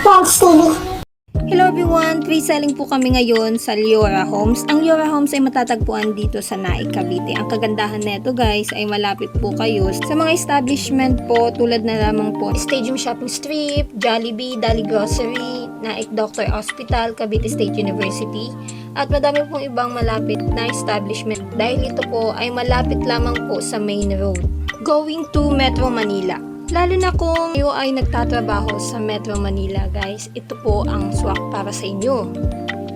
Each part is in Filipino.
Pogs TV. Hello everyone! Pre-selling po kami ngayon sa Leora Homes. Ang Leora Homes ay matatagpuan dito sa Naik, Cavite. Ang kagandahan nito guys ay malapit po kayo sa mga establishment po tulad na lamang po Stadium Shopping Strip, Jollibee, Dali Grocery, Naik Doctor Hospital, Cavite State University, at madami pong ibang malapit na establishment dahil ito po ay malapit lamang po sa main road going to Metro Manila. Lalo na kung kayo ay nagtatrabaho sa Metro Manila guys, ito po ang swak para sa inyo.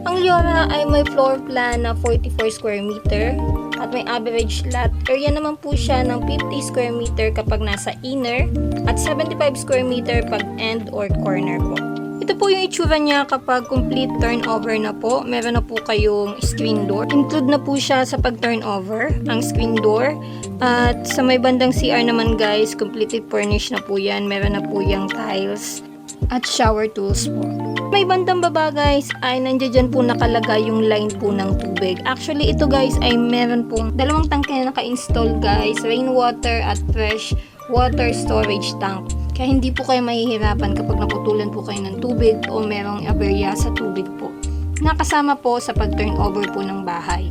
Ang Leora ay may floor plan na 44 square meter at may average lot area naman po siya ng 50 square meter kapag nasa inner at 75 square meter pag end or corner po. Ito po yung itsura niya kapag complete turnover na po. Meron na po kayong screen door. Include na po siya sa pag-turnover, ang screen door. At sa may bandang CR naman guys, completely furnished na po yan. Meron na po yung tiles at shower tools po. May bandang baba guys, ay nandiyan po nakalagay yung line po ng tubig. Actually ito guys ay meron pong dalawang tangke na naka-install guys. Rainwater at fresh water storage tank. Kaya hindi po kayo mahihirapan kapag naputulan po kayo ng tubig o merong aberya sa tubig po. Nakasama po sa pag-turnover po ng bahay.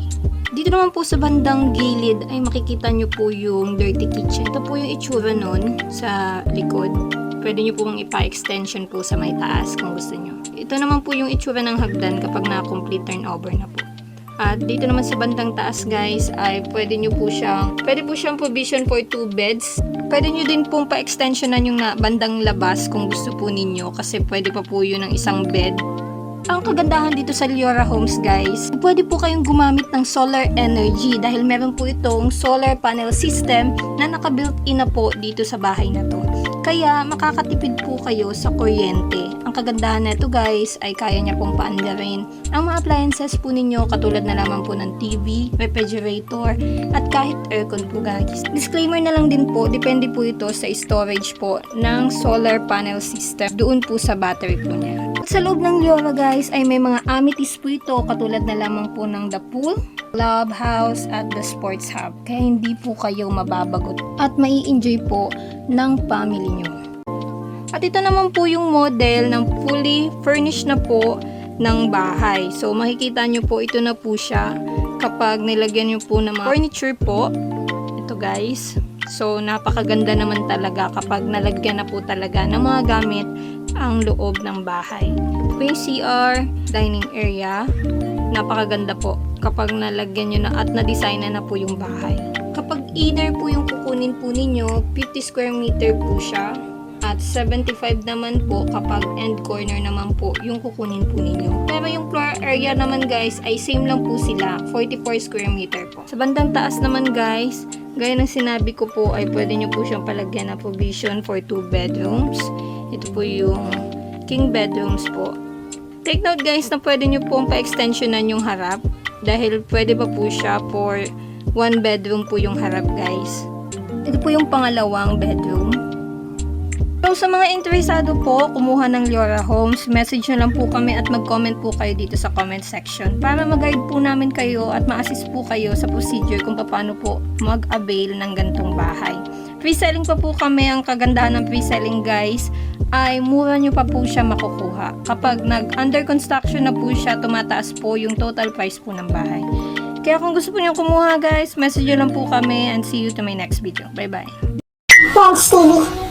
Dito naman po sa bandang gilid ay makikita nyo po yung dirty kitchen. Ito po yung itsura nun sa likod. Pwede nyo pong ipa-extension po sa may taas kung gusto nyo. Ito naman po yung itsura ng hagdan kapag na-complete turnover na po. At dito naman sa bandang taas guys ay pwede po siyang provision for 2 beds. Pwede nyo din pong pa-extensionan yung bandang labas kung gusto po ninyo kasi pwede pa po yun ng isang bed. Ang kagandahan dito sa Leora Homes guys, pwede po kayong gumamit ng solar energy dahil meron po itong solar panel system na naka-built-in na po dito sa bahay na to. Kaya makakatipid po kayo sa kuryente. Ang kagandahan nito guys ay kaya niya pong paandarin ang mga appliances po ninyo katulad na lamang po ng TV, refrigerator at kahit aircon po guys. Disclaimer na lang din po, depende po ito sa storage po ng solar panel system doon po sa battery po niya. At sa loob ng Leora guys ay may mga amenities po ito katulad na lamang po ng the pool, clubhouse at the sports hub. Kaya hindi po kayo mababagot at mai-enjoy po ng family nyo. At ito naman po yung model ng fully furnished na po ng bahay. So makikita nyo po ito na po siya kapag nilagyan nyo po ng mga furniture po. Ito guys. So napakaganda naman talaga kapag nalagyan na po talaga ng mga gamit ang loob ng bahay. Ito po yung CR, dining area. Napakaganda po kapag nalagyan nyo na at na-design na po yung bahay. Kapag inner po yung kukunin po ninyo, 50 square meter po siya. At 75 naman po kapag end corner naman po yung kukunin po ninyo. Pero yung floor area naman guys ay same lang po sila, 44 square meter po. Sa bandang taas naman guys, gaya ng sinabi ko po ay pwede nyo po siyang palagyan na provision for 2 bedrooms. Ito po yung king bedrooms po. Take note guys na pwede nyo pong pa-extensionan yung harap dahil pwede pa po siya for 1 bedroom po yung harap guys. Ito po yung pangalawang bedroom. So sa mga interesado po, kumuha ng Leora Homes, message nyo lang po kami at mag-comment po kayo dito sa comment section para mag-guide po namin kayo at ma-assist po kayo sa procedure kung paano po mag-avail ng gantong bahay. Pre-selling pa po kami. Ang kagandahan ng pre-selling guys ay mura nyo pa po siya makukuha. Kapag nag-under construction na po siya, tumataas po yung total price po ng bahay. Kaya kung gusto po nyo kumuha guys, message nyo lang po kami and see you to my next video. Bye bye! Pogs TV.